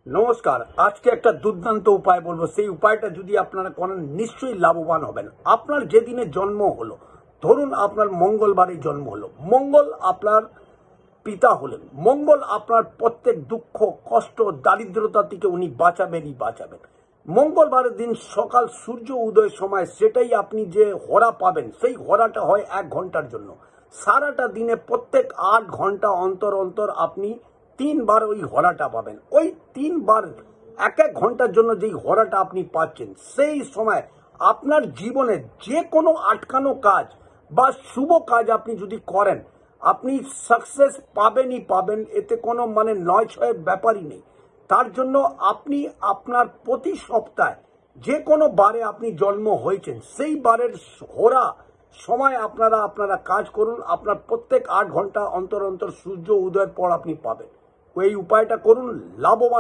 নমস্কার। আজকে একটা দুর্দান্ত উপায় বলবো, সেই উপায়টা যদি আপনারা করেন নিশ্চয়ই লাভবান হবেন। আপনার যেদিনে জন্ম হলো, ধরুন আপনার মঙ্গলবারে জন্ম হলো, মঙ্গল আপনার পিতা হলেন, মঙ্গল আপনার প্রত্যেক দুঃখ কষ্ট দারিদ্রতা থেকে উনি বাঁচাবেনই বাঁচাবেন। মঙ্গলবারের দিন সকাল সূর্য উদয়ের সময় সেটাই আপনি যে হরা পাবেন, সেই হরাটা হয় 1 ঘন্টার জন্য। সারাটা দিনে প্রত্যেক 8 ঘন্টা অন্তর অন্তর আপনি 3 বার ওই হরাটা পাবেন। ওই 3 বার 1 ঘন্টার জন্য যেই হরাটা আপনি পাচ্ছেন, সেই সময় আপনার জীবনে যে কোনো আটকানো কাজ বা শুভ কাজ আপনি যদি করেন, আপনি সাকসেস পাবেনই পাবেন। এতে কোনো নয় ছয়ের ব্যাপারই নেই। তার জন্য আপনি আপনার প্রতি সপ্তাহে যে কোনো বারে আপনি জন্ম হয়েছেন, সেই বারের হোরা সময় আপনারা কাজ করুন। আপনার প্রত্যেক 8 ঘন্টা অন্তর অন্তর সূর্য উদয়ের পর আপনি পাবেন। এই উপায়টা করুন, লাভবান।